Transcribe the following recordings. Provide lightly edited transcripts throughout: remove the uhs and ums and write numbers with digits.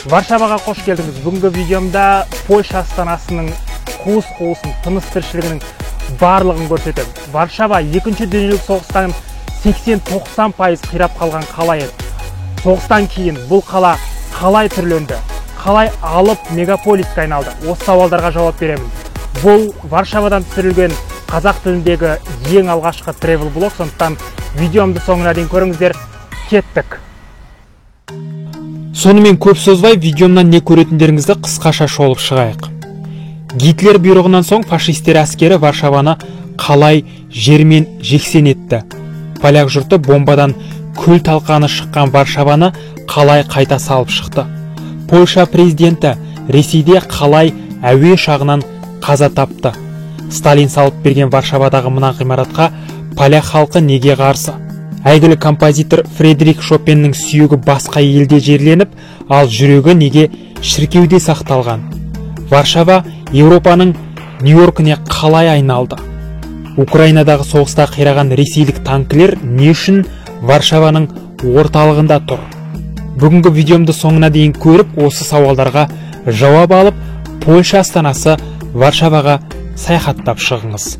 Варшаваға қош келдіңіз. Бүгінгі видеомда Польша астанасының қуыс-қуысын, тыныс-тіршілігінің барлығын көрсетемін. Варшава 2-ші дүниежүзілік соғыстан 80-90% қирап қалған қала еді. Соғыстан кейін бұл қала қалай түрленді, қалай алып мегаполиске айналды? Осы сауалдарға жауап беремін. Бұл Варшавадан түсірілген қазақ тіліндегі ең алғашқы travel блог, сондықтан видеомды соңына дейін көріңіздер. Кеттік. Сонымен көп созбай видеомнан не көретіндеріңізді қысқаша шолып шығайық. Гитлер бұйрығынан соң фашистер әскері Варшаваны қалай жермен жексен етті. Поляк жұрты бомбадан күл талқаны шыққан Варшаваны қалай қайта салып шықты. Польша президенті Ресейде қалай әуе ұшағынан қаза тапты. Сталин салып берген Варшавадағы мына ғимаратқа поляк халқы неге қарсы? Әйгілі композитор Фредерик Шопеннің сүйегі басқа елде жерленіп, ал жүрегі неге шіркеуде сақталған? Варшава Еуропаның Нью-Йоркіне қалай айналды? Украинадағы соғыста қираған ресейлік танкілер не үшін Варшаваның орталығында тұр? Бүгінгі видеомды соңына дейін көріп, осы сауалдарға жауап алып, Польша астанасы Варшаваға саяхаттап шығыңыз.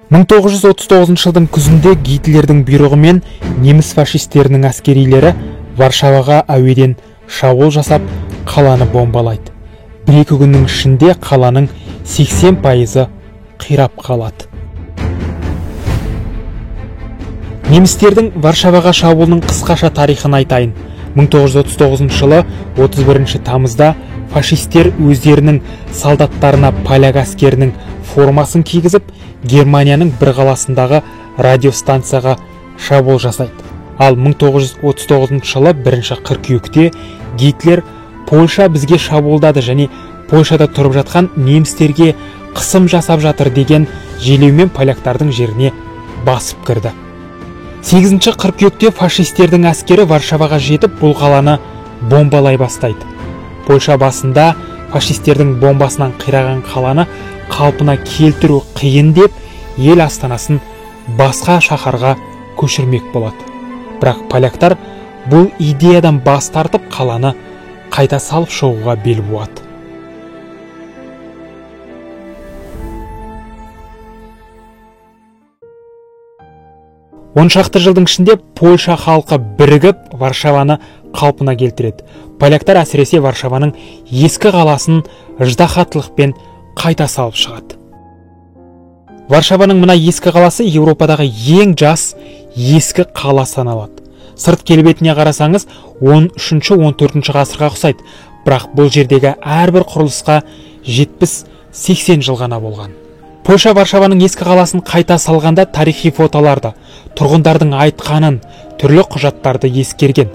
1939 жылдың күзінде Гитлердің бұйрығымен неміс фашистерінің әскерилері Варшаваға әуеден шабуыл жасап, қаланы бомбалайды. 1-2 күннің ішінде қаланың 80% қирап қалады. Немістердің Варшаваға шабуылының қысқаша тарихын айтайын. 1939 жылы 31 тамызда фашистер өздерінің солдаттарына поляк әскерінің формасын кигізіп, Германияның бір қаласындағы радиостанцияға шабуыл жасайды. Ал 1939 жылы 1 қыркүйекте Гитлер Польша бізге шабуылдады және Польшада тұрып жатқан немістерге қысым жасап жатыр деген желеумен поляктардың жеріне басып кірді. 8 қыркүйекте фашистердің әскері Варшаваға жетіп, бұл қаланы бомбалай бастайды. Польша басында фашистердің бомбасынан қираған қаланы қалпына келтіру қиын деп, ел астанасын басқа шаһарға көшірмек болады. Бірақ поляктар бұл идеядан бас тартып, қаланы қайта салып шығуға бел буады. Шақты жылдың ішінде Польша халқы бірігіп Варшаваны қалпына келтіреді. Поляктар әсіресе Варшаваның ескі қаласын ыждаһаттылықпен қайта салып шығады. Варшаваның мына ескі қаласы Еуропадағы ең жас ескі қала саналады. Сырт келбетіне қарасаңыз 13-14 ғасырға ұқсайды, бірақ бұл жердегі әрбір құрылысқа 70-80 жыл ғана болған. Польша Варшаваның ескі қаласын қайта салғанда тарихи фотоларды, тұрғындардың айтқанын, түрлі құжаттарды ескерген.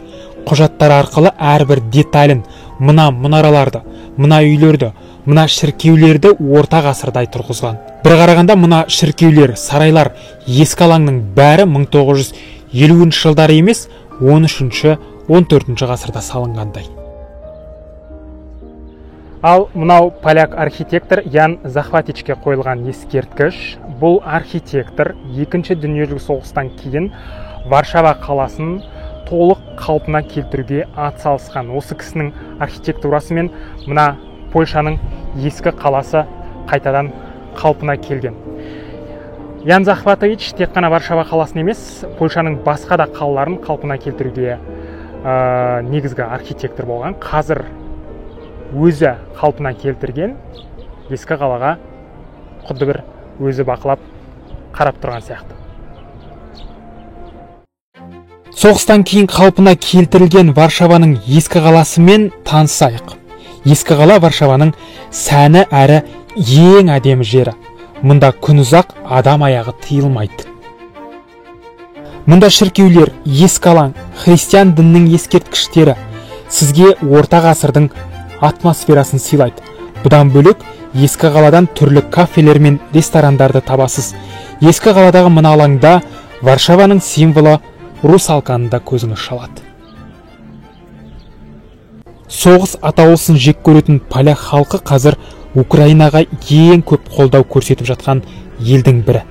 Құжаттар арқылы әрбір деталін, мына мұнараларды, мына үйлерді, мына шіркеулерді орта ғасырдай тұрғызған. Бір қарағанда мына шіркеулер, сарайлар, ескі алаңның бәрі 1950 жылдары емес, 13-14 ғасырда салынғандай. Ал мынау поляк архитектор Ян Захватичке қойылған ескерткіш. Бұл архитектор 2-ші дүниежүзілік соғыстан кейін Варшава қаласын толық қалпына келтіруге атсалысқан. Осы кісінің архитектурасымен мына Польшаның ескі қаласы қайтадан қалпына келген. Ян Захватич тек қана Варшава қаласын емес, Польшаның басқа да қалаларын қалпына келтіруге негізгі архитектор болған. Қазір өзі қалпына келтірген ескі қалаға құдды бір өзі бақылап қарап тұрған сияқты. Соғыстан кейін қалпына келтірілген Варшаваның ескі қаласымен танысайық. Ескі қала Варшаваның сәні әрі ең әдемі жері. Мұнда күн ұзақ адам аяғы тыйылмайды. Мұнда шіркеулер, ескі алаң, христиан дінінің ескерткіштері сізге орта ғасырдың атмосферасын сыйлайды. Бұдан бөлек, ескі қаладан түрлі кафелер мен ресторандарды табасыз. Ескі қаладағы мына алаңда Варшаваның символы русалканы да көзіңіз шалады. Соғыс атаулысын жек көретін поляк халқы қазір Украинаға ең көп қолдау көрсетіп жатқан елдің бірі.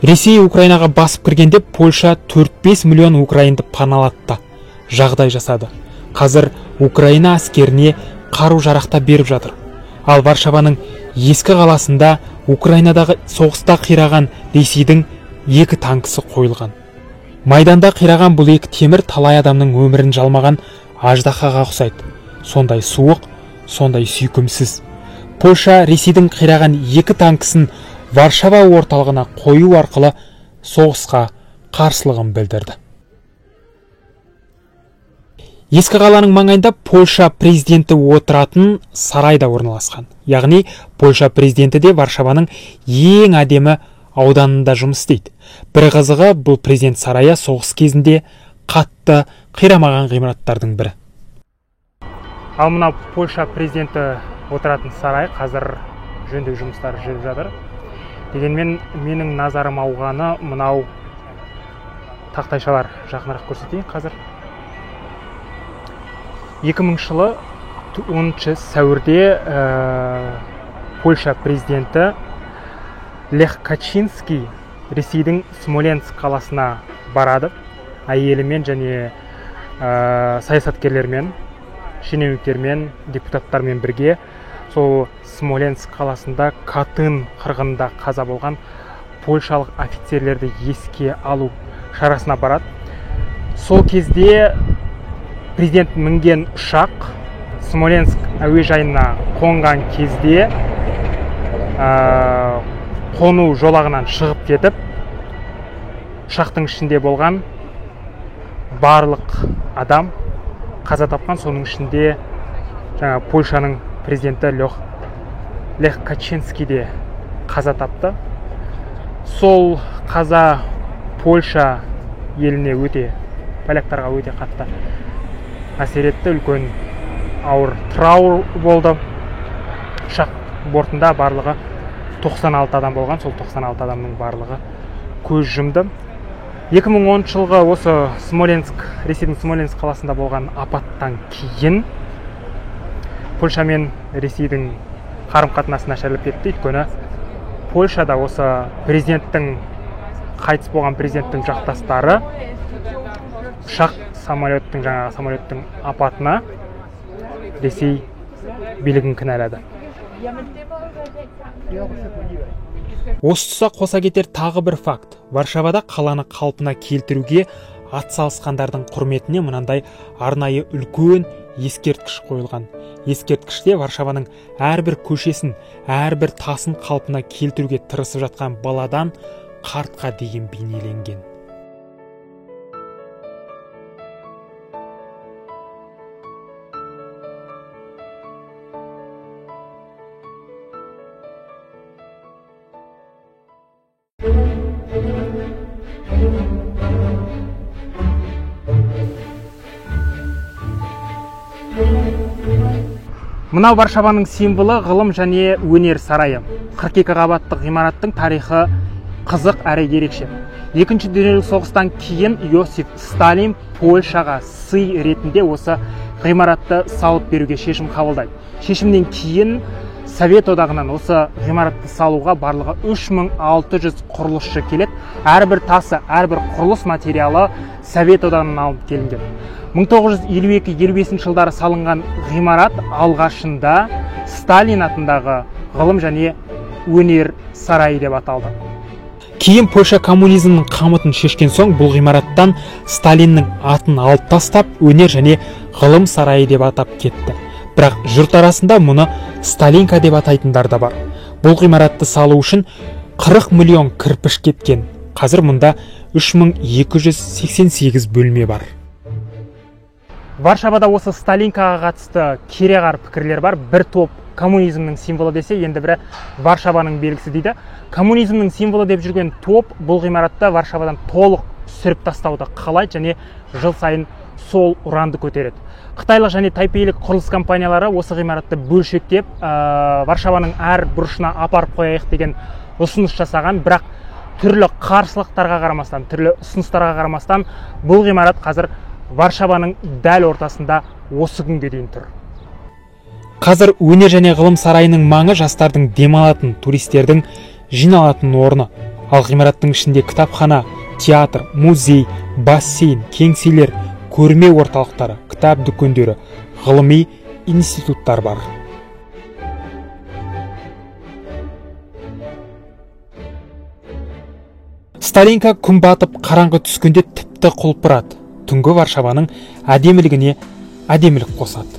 Ресей Украинаға басып кіргенде Польша 4-5 миллион украинды паналатты, жағдай жасады. Қазір Украина әскеріне қару-жарақта беріп жатыр. Ал Варшаваның ескі қаласында Украинадағы соғыста қираған Ресейдің 2 танкісі қойылған. Майданда қираған бұл 2 темір талай адамның өмірін жалмаған аждахаға ұқсайды. Сондай суық, сондай сүйкімсіз. Польша Ресейдің қираған 2 танкісін Варшава орталығына қою арқылы соғысқа қарсылығын білдірді. Ескі қаланың маңайында Польша президенті отыратын сарай да орналасқан. Яғни Польша президенті де Варшаваның ең әдемі ауданында жұмыс істейді. Бір қызығы, бұл президент сарайы соғыс кезінде қатты қирамаған ғимараттардың бірі. Ал мына Польша президенті отыратын сарай қазір жөндеу жұмыстары жүріп жатыр. Дегенмен менің назарым ауғаны мынау тақтайшалар. Жақынырақ көрсетейін қазір. 2000 жылы 10 сәуірде Польша президенті Лех Качинский Ресейдің Смоленск қаласына барады. Әйелімен және саясаткерлермен, шенеуніктермен, депутаттармен бірге сол Смоленск қаласында Катын қырғынында қаза болған польшалық офицерлерді еске алу шарасына барады. Сол кезде президент мінген ұшақ Смоленск әуежайына қонған кезде қону жолағынан шығып кетіп, ұшақтың ішінде болған барлық адам қаза тапқан. Соның ішінде Польшаның президенті Лех Качинский де қаза тапты. Сол қаза Польша еліне поляктарға өте қатты әсер етті. Үлкен ауыр траур болды. Ұшақ бортында барлығы 96 адам болған. Сол 96 адамның барлығы көз жұмды. 2010 жылғы осы Ресейдің Смоленск қаласында болған апаттан кейін Польша мен Ресейдің қарым-қатынасы нашарлап кетті. Өйткені Польшада осы қайтыс болған президенттің жақтастары самолеттің апатына Ресей билігін кінәлады. Осы тұса қоса кетер тағы бір факт. Варшавада қаланы қалпына келтіруге атсалысқандардың құрметіне мынандай арнайы үлкен ескерткіш қойылған. Ескерткіште Варшаваның әрбір көшесін, әрбір тасын қалпына келтіруге тырысып жатқан баладан қартқа дейін бейнеленген. Мынау Варшаваның символы ғылым және өнер сарайы. 42 қабатты ғимараттың тарихы қызық әрі ерекше. Екінші дүниежүзілік соғыстан кейін Иосиф Сталин Польшаға сый ретінде осы ғимаратты салып беруге шешім қабылдайды. Шешімнен кейін Совет одағынан осы ғимаратты салуға барлығы 3600 құрылысшы келеді. Әрбір тасы, әрбір құрылыс материалы Совет одағынан алып келінген. 1952-55 жылдары салынған ғимарат алғашында Сталин атындағы ғылым және өнер сарайы деп аталды. Кейін Польша коммунизмнің қамытын шешкен соң бұл ғимараттан Сталиннің атын алып тастап, өнер және ғылым сарайы деп атап кетті. Бірақ жұрт арасында мұны Сталинка деп атайтындар да бар. Бұл ғимаратты салу үшін 40 миллион кірпіш кеткен. Қазір мұнда 3288 бөлме бар. Варшавада осы Сталинкаға қатысты кереғар пікірлер бар. Бір топ коммунизмнің символы десе, енді бірі Варшаваның белгісі дейді. Коммунизмнің символы деп жүрген топ бұл ғимаратты Варшавадан толық сүріп тастауды қалайды және жыл сайын сол ұранды көтереді. Қытайлық және тайпейлік құрылыс компаниялары осы ғимаратты бөлшектеп, Варшаваның әр бұрышына апарып қояйық деген ұсыныс жасаған, бірақ түрлі қарсылықтарға қарамастан, түрлі ұсыныстарға қарамастан бұл ғимарат қазір Варшаваның дәл ортасында осы күнге дейін тұр. Қазір өнер және ғылым сарайының маңы жастардың демалатын, туристердің жиналатын орны. Ал ғимараттың ішінде кітапхана, театр, музей, бассейн, кеңселер, көрме орталықтары, кітап дүкендері, ғылыми институттар бар. Сталинка күн батып қараңғы түскенде тіпті құлпырады. Түнгі Варшаваның әдемілігіне әдемілік қосады.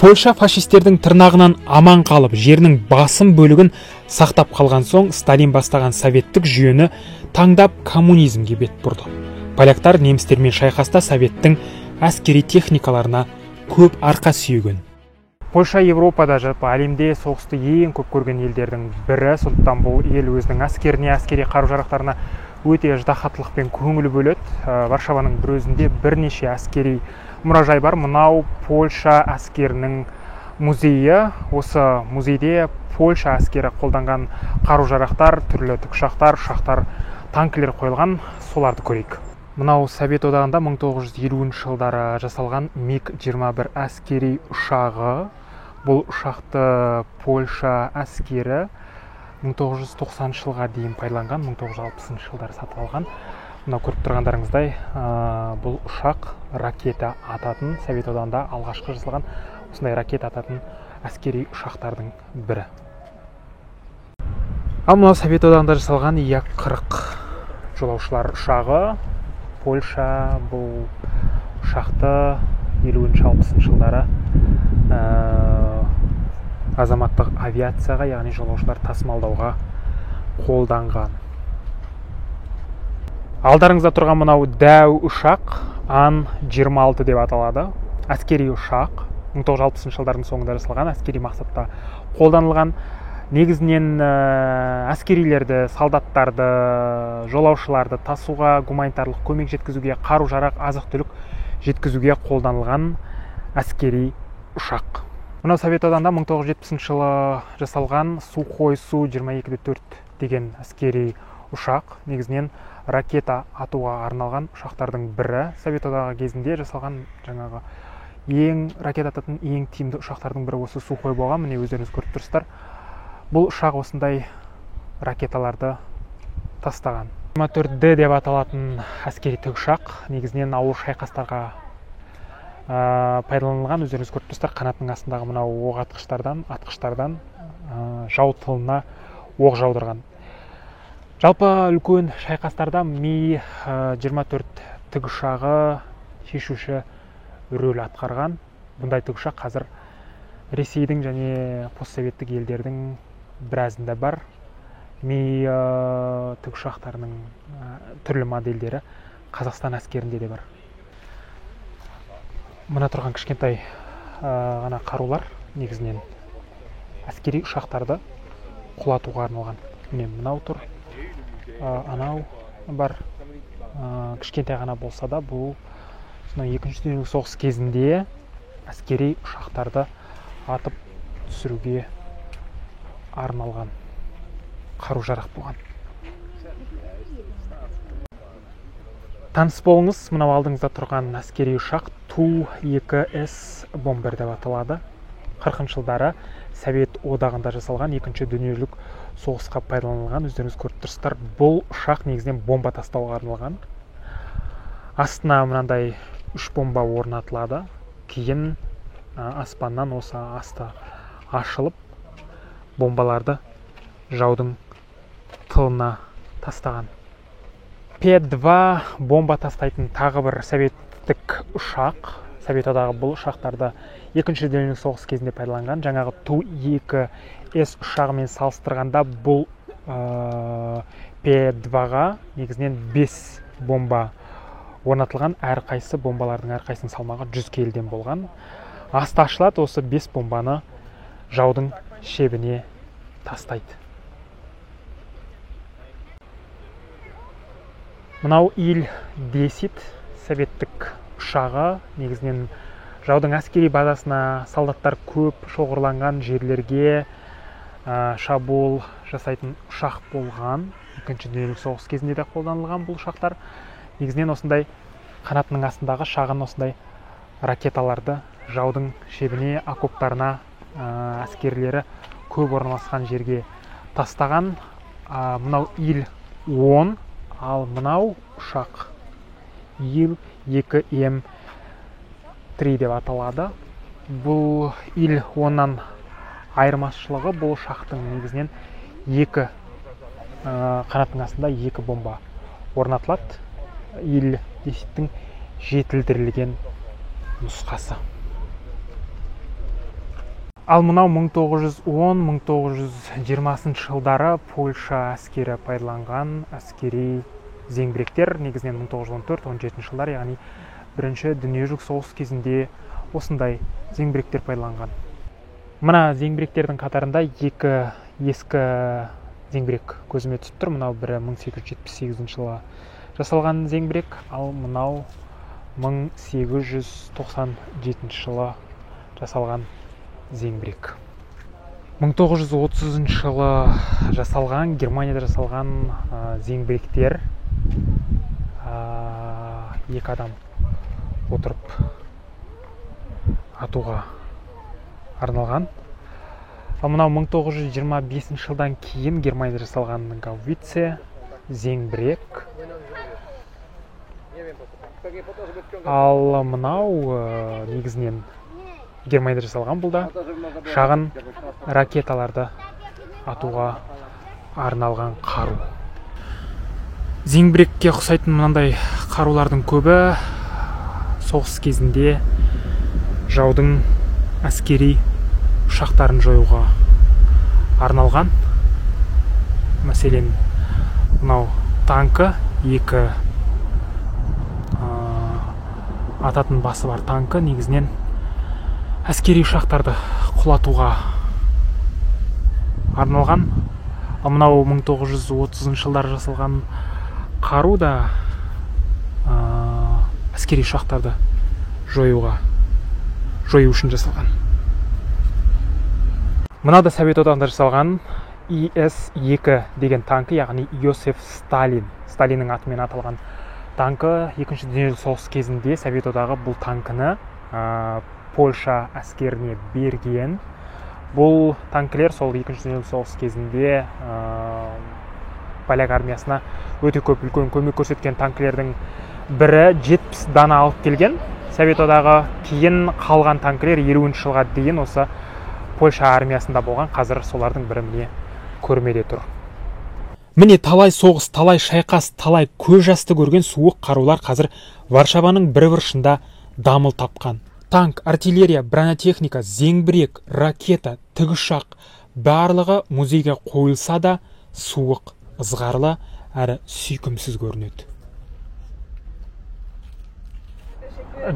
Польша фашистердің тырнағынан аман қалып, жерінің басым бөлігін сақтап қалған соң, Сталин бастаған советтік жүйені таңдап коммунизмге бет бұрды. Поляктар немістермен шайқаста советтің әскери техникаларына көп арқа сүйеген. Польша Европада жалпы әлемде соғысты ең көп көрген елдердің бірі, сондықтан бұл ел өзінің әскеріне, әскери қару-жарақтарына өте ыждахаттылықпен көңіл бөледі. Варшаваның бір өзінде бірнеше әскери мұражай бар. Мынау Польша әскерінің музейі. Осы музейде Польша әскері қолданған қару-жарақтар, түрлі тікұшақтар, ұшақтар, танкілер қойылған, соларды көрейік. Мынау Совет одағында 1950 жылдары жасалған МиГ-21 әскери ұшағы. Бұл ұшақты Польша әскері 1990 жылға дейін пайдаланған, 1960 жылдары сатып алған. Мына көріп тұрғандарыңыздай, бұл ұшақ ракета ататын, Совет одағында алғашқы жасалған осындай ракета ататын әскери ұшақтардың бірі. Ал мынау Совет одағында жасалған Як-40 жолаушылар ұшағы. Польша бұл ұшақты 50-60 жылдары азаматтық авиацияға, яғни жолаушылар тасымалдауға қолданған. Алдарыңызда тұрған мынау дәу ұшақ Ан-26 деп аталады. Әскери ұшақ 1960 жылдардың соңында жасалған, әскери мақсатта қолданылған. Негізінен әскерилерді, солдаттарды, жолаушыларды тасуға, гуманитарлық көмек жеткізуге, қару-жарақ, азық-түлік жеткізуге қолданылған әскери ұшақ. Мынау Совет одағында 1970 жылы жасалған Сухой Су-22-4 деген әскери ұшақ. Негізінен ракета атуға арналған ұшақтардың бірі. Совет одағы кезінде жасалған жаңағы ракета ататын ең тиімді ұшақтардың бірі осы Сухой болған. Міне өздеріңіз көріп тұрсыздар. Бұл ұшақ осындай ракеталарды тастаған. 24D деп аталатын әскери тікұшақ негізінен ауыр шайқастарға пайдаланылған. Өздеріңіз көріп тұрсыздар, қанатының астындағы мынау оқ атқыштардан жау тылына оқ жаудырған. Жалпы үлкен шайқастарда Ми-24 тікұшағы шешуші рөл атқарған. Бұндай тікұшақ қазір Ресейдің және постсоветтік елдердің біразында бар. Ми тікұшақтарының түрлі модельдері Қазақстан әскерінде де бар. Мына тұрған кішкентай ғана қарулар негізінен әскери ұшақтарды құлатуға арналған. Міне мынау тұр, анау бар. Кішкентай ғана болса да, бұл екінші дүниежүзілік соғыс кезінде әскери ұшақтарды атып түсіруге арналған қару-жарақ болған. Таныс болыңыз, мынау алдыңызда тұрған әскери ұшақ Ту-2С бомбер деп аталады. 40 жылдары Совет одағында жасалған, екінші дүниежүзілік соғысқа пайдаланылған. Өздеріңіз көріп тұрсыздар, бұл ұшақ негізінен бомба тастауға арналған. Астына мынандай 3 бомба орнатылады. Кейін аспаннан осы асты ашылып, бомбаларды жаудың тылына тастаған. П-2 бомба тастайтын тағы бір советтік ұшақ. Совет одағы бұл ұшақтарды екінші дүниежүзілік соғыс кезінде пайдаланған. Жаңағы Ту-2С ұшағымен салыстырғанда бұл П-2-ға негізінен 5 бомба орнатылған. Әрқайсысы бомбалардың әрқайсының салмағы 100 келіден болған. Асты ашылады, осы 5 бомбаны жаудың шебіне тастайды. Мынау Ил-10 советтік ұшағы, негізінен жаудың әскери базасына солдаттар көп шоғырланған жерлерге шабуыл жасайтын ұшақ болған. Екінші дүниежүзілік соғыс кезінде де қолданылған бұл ұшақтар. Негізінен осындай қанатының астындағы шағын осындай ракеталарды жаудың шебіне, окоптарына әскерлері көп орналасқан жерге тастаған. Мынау Ил-10, ал мынау ұшақ Ил-2М3 деп аталады. Бұл Ил-10-нан айырмашылығы, бұл ұшақтың негізінен екі қанаттың астында екі бомба орнатылады. Ил-10-тің жетілдірілген нұсқасы. Ал мынау 1910-1920 жылдары Польша әскері пайдаланған әскери зеңбіректер, негізінен 1914-17 жылдар, яғни бірінші дүниежүзілік соғыс кезінде осындай зеңбіректер пайдаланған. Мына зеңбіректердің қатарында екі ескі зеңбірек көзіме түсіп тұр. Мынау бірі 1878 жылы жасалған зеңбірек, ал мынау 1897 жылы жасалған зеңбірек. 1930 жылы жасалған, Германияда жасалған зеңбіректер, екі адам отырып атуға арналған. Ал мынау 1925 жылдан кейін Германияда жасалған гаубице зеңбірек. Ал мынау негізінен Германияда жасалған, бұл да шағын ракеталарды атуға арналған қару. Зеңбірекке ұқсайтын мынандай қарулардың көбі соғыс кезінде жаудың әскери ұшақтарын жоюға арналған. Мәселен, мынау танкі, екі ататын басы бар танкі, негізінен әскери ұшақтарды құлатуға арналған. Ал мынау 1930 жылдар жасалған қару да әскери ұшақтарды жою үшін жасалған. Мынау да Совет одағында жасалған ИС-2 деген танкі, яғни Иосиф Сталин, Сталиннің атымен аталған танкі. Екінші дүниежүзілік соғыс кезінде Совет одағы бұл танкіні Польша әскеріне берген. Бұл танкілер сол екінші дүниежүзілік соғыс кезінде поляк армиясына өте көп үлкен көмек көрсеткен танкілердің бірі 70 дана алып келген. Совет одағы кейін қалған танкілер 50 жылға дейін осы Польша армиясында болған. Қазір солардың бірі міне көрмеде тұр. Міне талай соғыс, талай шайқас, талай көз жасты көрген суық қарулар қазір Варшаваның бір бұрышында дамыл тапқан. Танк, артиллерия, бронетехника, зеңбірек, ракета, тікұшақ барлығы музейге қойылса да суық, ызғарлы әрі сүйкімсіз көрінеді.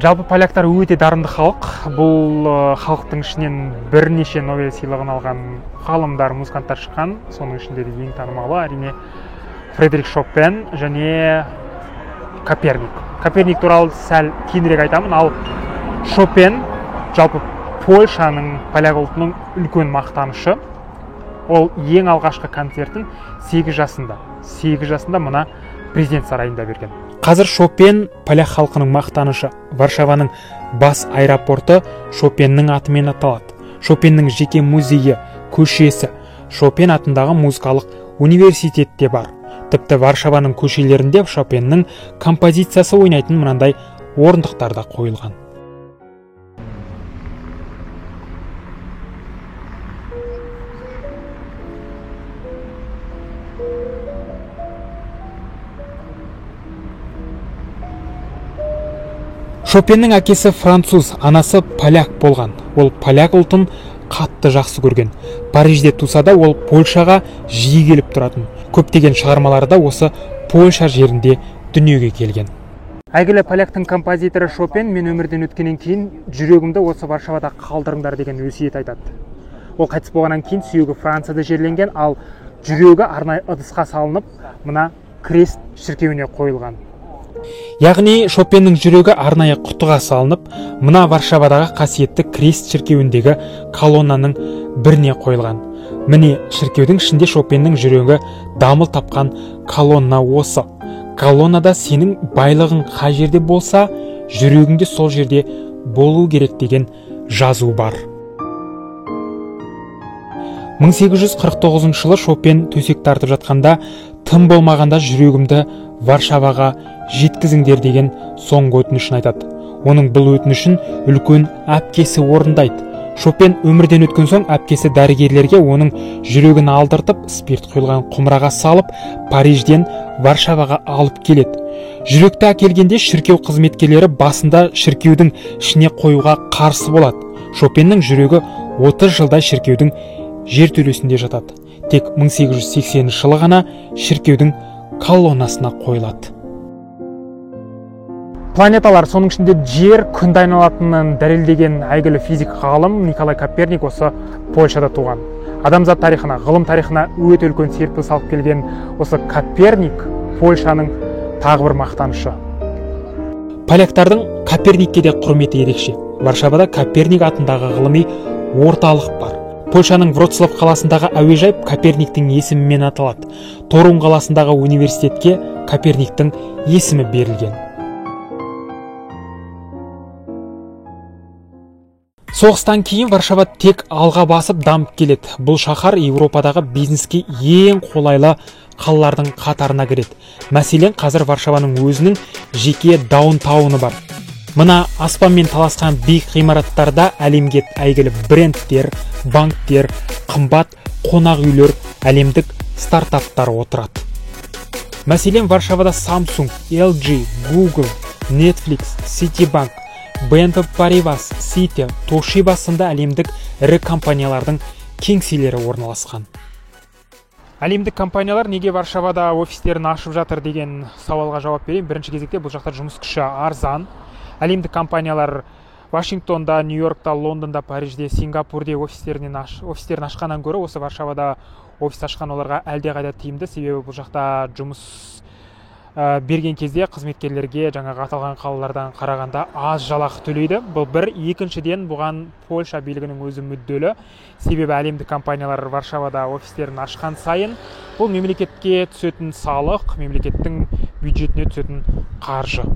Жалпы поляктар өте дарынды халық. Бұл халықтың ішінен бірнеше Нобель сыйлығын алған ғалымдар, музыканттар шыққан. Соның ішінде де ең танымалы әрине Фредерик Шопен және Коперник. Коперник туралы сәл кейінірек айтамын. Ал Шопен жалпы Польшаның, поляк ұлтының үлкен мақтанышы. Ол ең алғашқы концертін 8 жасында мына президент сарайында берген. Қазір Шопен поляк халқының мақтанышы. Варшаваның бас аэропорты Шопеннің атымен аталады. Шопеннің жеке музейі, көшесі, Шопен атындағы музыкалық университет те бар. Тіпті Варшаваның көшелерінде Шопеннің композициясы ойнайтын мынандай орындықтар да қойылған. Шопеннің әкесі француз, анасы поляк болған. Ол поляк ұлтын қатты жақсы көрген. Парижде туса да ол Польшаға жиі келіп тұратын. Көптеген шығармалары да осы Польша жерінде дүниеге келген. Әйгілі поляктың композиторы Шопен мен өмірден өткеннен кейін жүрегімді осы Варшавада қалдырыңдар деген өсиет айтады. Ол қайтыс болғаннан кейін сүйегі Францияда жерленген, ал жүрегі арнайы ыдысқа салынып, мына крест шіркеуіне қойылған. Яғни Шопеннің жүрегі арнайы құтыға салынып, мына Варшавадағы қасиетті крест шіркеуіндегі колоннаның біріне қойылған. Міне шіркеудің ішінде Шопеннің жүрегі дамыл тапқан колонна осы. Колоннада сенің байлығың қай жерде болса, жүрегіңде сол жерде болу керек деген жазу бар. 1849 жылы Шопен төсек тартып жатқанда, тым болмағанда жүрегімді Варшаваға жеткізіңдер деген соңғы өтінішін айтады. Оның бұл өтінішін үлкен әпкесі орындайды. Шопен өмірден өткен соң әпкесі дәрігерлерге оның жүрегін алдыртып, спирт құйылған құмыраға салып, Парижден Варшаваға алып келеді. Жүректі әкелгенде шіркеу қызметкерлері басында шіркеудің ішіне қоюға қарсы болады. Шопеннің жүрегі 30 жылдай шіркеудің жертөлесінде жатады. Тек 1880 жылы ғана шіркеудің колоннасына қойылады. Планеталар, соның ішінде жер күнді айналатынын дәлелдеген әйгілі физик ғалым Николай Коперник осы Польшада туған. Адамзат тарихына, ғылым тарихына өте үлкен серпіліс алып келген осы Коперник Польшаның тағы бір мақтанышы. Поляктардың Коперникке де құрметі ерекше. Варшавада Коперник атындағы ғылыми орталық бар. Польшаның Вроцлав қаласындағы әуежай Коперниктің есімімен аталады. Торун қаласындағы университетке Коперниктің есімі берілген. Соғыстан кейін Варшава тек алға басып дамып келеді. Бұл шаһар Еуропадағы бизнеске ең қолайлы қалалардың қатарына кіреді. Мәселен, қазір Варшаваның өзінің жеке даунтауны бар. Мына аспанмен таласқан биік ғимараттарда әлемге әйгілі брендтер, банктер, қымбат қонақ үйлер, әлемдік стартаптар отырады. Мәселен, Варшавада Samsung, LG, Google, Netflix, Citibank, BNP Paribas, Citi, Toshiba сынды әлемдік ірі компаниялардың кеңселері орналасқан. Әлемдік компаниялар неге Варшавада офистерін ашып жатыр деген сауалға жауап берейін. Бірінші кезекте бұл жақта жұмыс күші арзан. Әлемдік компаниялар Вашингтонда, Нью-Йоркта, Лондонда, Парижде, Сингапурде офистерін ашқаннан гөрі осы Варшавада офис ашқан оларға әлдеқайда тиімді. Себебі бұл жақта жұмыс берген кезде қызметкерлерге жаңағы аталған қалалардан қарағанда аз жалақы төлейді. Бұл бір. Екіншіден, бұған Польша билігінің өзі мүдделі. Себебі әлемдік компаниялар Варшавада офистерін ашқан сайын бұл мемлекетке түсетін салық, мемлекеттің бюджетіне түсетін қаржы.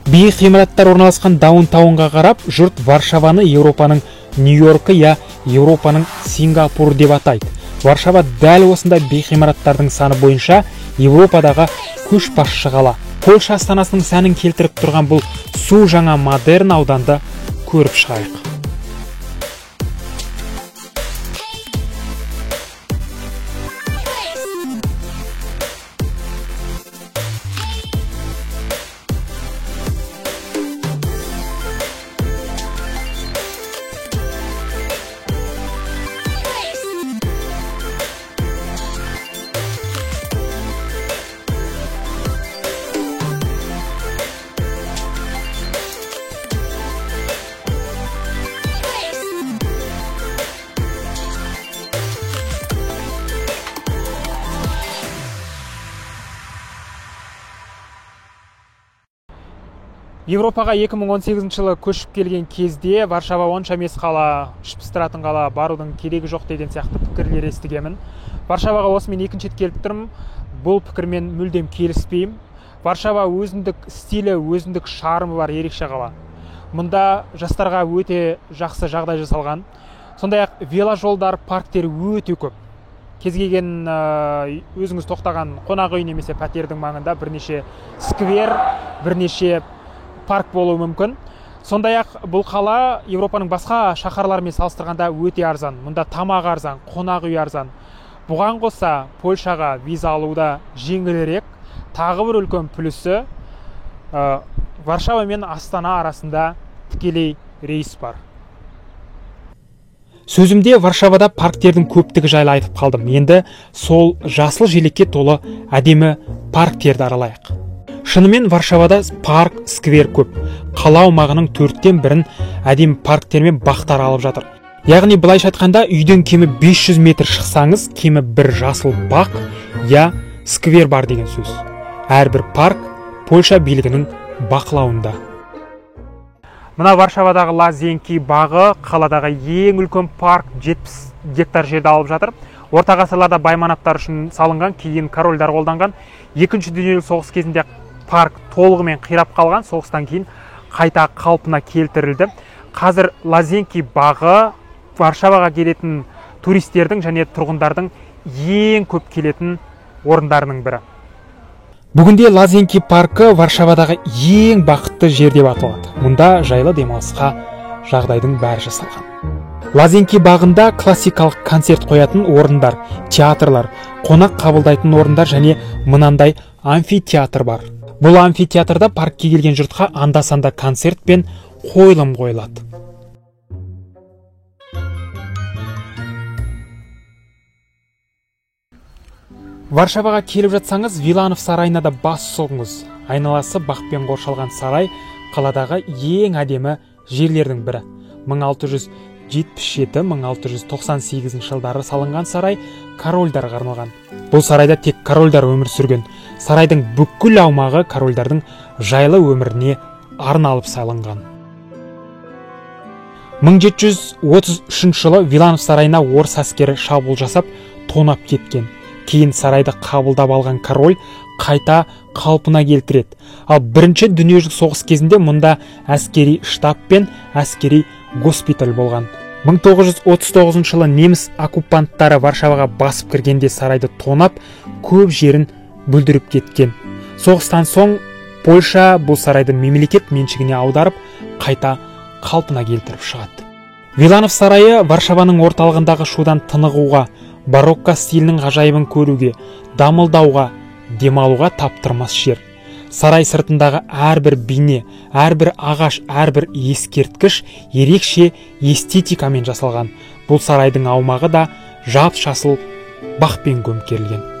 Биік ғимараттар орналасқан даунтаунға қарап, жұрт Варшаваны Еуропаның Нью-Йоркі я Еуропаның Сингапур деп атайды. Варшава дәл осындай биік ғимараттардың саны бойынша Еуропадағы көшбасшы қала. Польша астанасының сәнін келтіріп тұрған бұл су жаңа модерн ауданды көріп шығайық. Еуропаға 2018 жылы көшіп келген кезде Варшава онша емес қала, ішпыстыратын қала, барудың керегі жоқ деген сияқты пікірлер естігемін. Варшаваға осымен екінші рет келіп тұрмын. Бұл пікірмен мүлдем келіспеймін. Варшава өзіндік стилі, өзіндік шармы бар ерекше қала. Мұнда жастарға өте жақсы жағдай жасалған. Сондай-ақ веложолдар, парктер өте көп. Кез келген өзіңіз тоқтаған қонақ үй немесе пәтердің маңында бірнеше сквер, бірнеше парк болуы мүмкін. Сондай-ақ бұл қала Еуропаның басқа шаһарларымен салыстырғанда өте арзан. Мұнда тамақ арзан, қонақ үй арзан. Бұған қоса Польшаға виза алуда жеңілірек. Тағы бір үлкен плюсі Варшава мен Астана арасында тікелей рейс бар. Сөзімде Варшавада парктердің көптігі жайлы айтып қалдым. Енді сол жасыл желекке толы әдемі парктерді аралайық. Шынымен Варшавада парк, сквер көп. Қала аумағының 1/4 әдемі парктер мен бақтар алып жатыр. Яғни былайша айтқанда, үйден кемі 500 метр шықсаңыз, кемі бір жасыл бақ я сквер бар деген сөз. Әрбір парк Польша билігінің бақылауында. Мына Варшавадағы Лазенки бағы қаладағы ең үлкен парк, 70 гектар жерді алып жатыр. Орта ғасырларда байманаттар үшін салынған, кейін корольдар қолданған. Екінші дүниежүзілік соғыс кезінде парк толығымен қирап қалған, соғыстан кейін қайта қалпына келтірілді. Қазір Лазенки бағы Варшаваға келетін туристердің және тұрғындардың ең көп келетін орындарының бірі. Бүгінде Лазенки паркі Варшавадағы ең бақытты жер деп аталады. Мұнда жайлы демалысқа жағдайдың бәрі жасалған. Лазенки бағында классикалық концерт қоятын орындар, театрлар, қонақ қабылдайтын орындар және мынандай амфитеатр бар. Бұл амфитеатрда паркке келген жұртқа анда-санда концерт пен қойылым қойылады. Варшаваға келіп жатсаңыз, Виланов сарайына да бас соғыңыз. Айналасы бақпен қоршалған сарай қаладағы ең әдемі жерлердің бірі. 1677-1698 жылдары салынған сарай корольдарға арналған. Бұл сарайда тек корольдар өмір сүрген. Сарайдың бүкіл аумағы корольдардың жайлы өміріне арналып салынған. 1733 жылы Виланов сарайына орыс әскері шабуыл жасап, тонап кеткен. Кейін сарайды қабылдап алған король қайта қалпына келтіреді. Ал бірінші дүниежүзілік соғыс кезінде мұнда әскери штаб пен әскери госпиталь болған. 1939 жылы неміс оккупанттары Варшаваға басып кіргенде сарайды тонап, көп жерін бүлдіріп кеткен. Соғыстан соң Польша бұл сарайды мемлекет меншігіне аударып, қайта қалпына келтіріп шығады. Виланов сарайы Варшаваның орталығындағы шудан тынығуға, барокко стилінің ғажайыбын көруге, дамылдауға, демалуға таптырмас жер. Сарай сыртындағы әрбір бейне, әрбір ағаш, әрбір ескерткіш ерекше эстетикамен жасалған. Бұл сарайдың аумағы да жап-жасыл бақпен көмкерілген.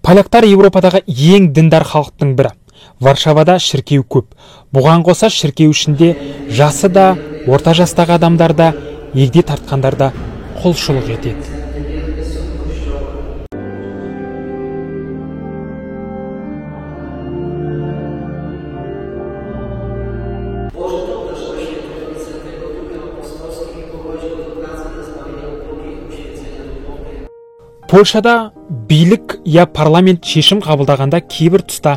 Поляктар Европадағы ең діндар халықтың бірі. Варшавада шіркеу көп. Бұған қоса шіркеу ішінде жасы да, орта жастағы адамдар да, егде тартқандар да құлшылық етеді. Польшада билік я парламент шешім қабылдағанда кейбір тұста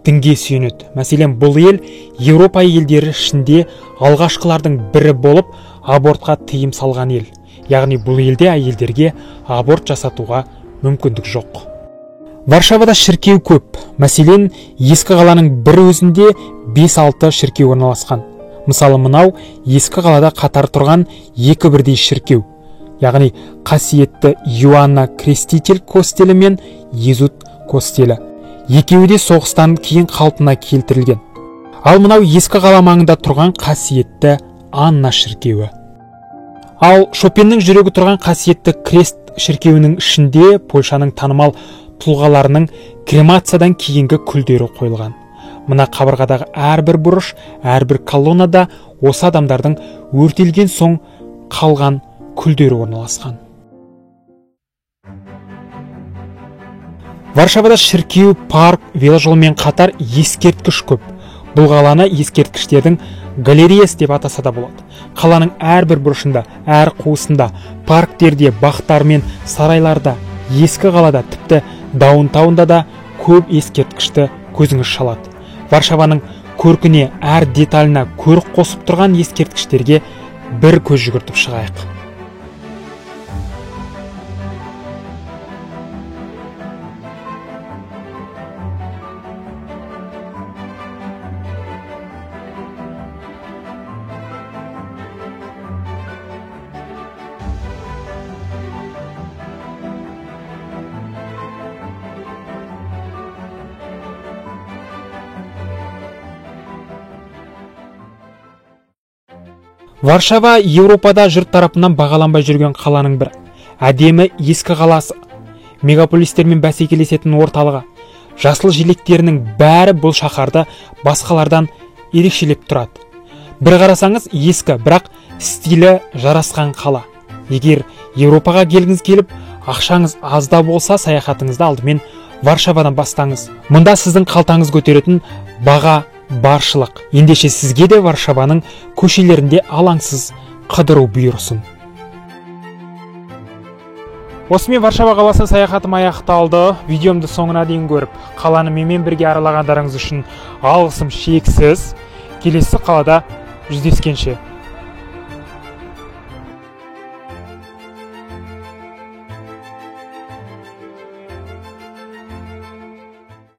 дінге сүйенеді. Мәселен, бұл ел Еуропа елдері ішінде алғашқылардың бірі болып абортқа тыйым салған ел. Яғни бұл елде әйелдерге аборт жасатуға мүмкіндік жоқ. Варшавада шіркеу көп. Мәселен, ескі қаланың бір өзінде 5-6 шіркеу орналасқан. Мысалы, мынау ескі қалада қатар тұрған екі бірдей шіркеу. Яғни қасиетті Иоанна Креститель костелі мен Езут костелі. Екеуі де соғыстан кейін қалпына келтірілген. Ал мынау ескі қала маңында тұрған қасиетті Анна шіркеуі. Ал Шопеннің жүрегі тұрған қасиетті Крест шіркеуінің ішінде Польшаның танымал тұлғаларының кремациядан кейінгі күлдері қойылған. Мына қабырғадағы әрбір бұрыш, әрбір колоннада осы адамдардың өртелген соң қалған күлдері орналасқан. Варшавада шіркеу, парк, веложолмен қатар ескерткіш көп. Бұл қаланы ескерткіштердің галереясы деп атаса да болады. Қаланың әрбір бұрышында, әр қуысында, парктерде, бақтар мен сарайларда, ескі қалада, тіпті даунтаунда да көп ескерткішті көзіңіз шалады. Варшаваның көркіне, әр деталына көрік қосып тұрған ескерткіштерге бір көз жүгіртіп шығайық. Варшава Еуропада жұрт тарапынан бағаланбай жүрген қаланың бірі. Әдемі ескі қаласы, мегаполистермен бәсекелесетін орталығы. Жасыл желектерінің бәрі бұл шаһарды басқалардан ерекшелеп тұрады. Бір қарасаңыз ескі, бірақ стилі жарасқан қала. Егер Еуропаға келгіңіз келіп, ақшаңыз азда болса, саяхатыңызды алдымен Варшавадан бастаңыз. Мұнда сіздің қалтаңыз көтеретін баға баршылық. Ендеше сізге де Варшаваның көшелерінде алаңсыз қыдыру бұйырсын. Осымен Варшава қаласы саяхатым аяқталды. Видеомды соңына дейін көріп, қаланы менімен бірге аралағандарыңыз үшін алғысым шексіз. Келесі қалада жүздескенше.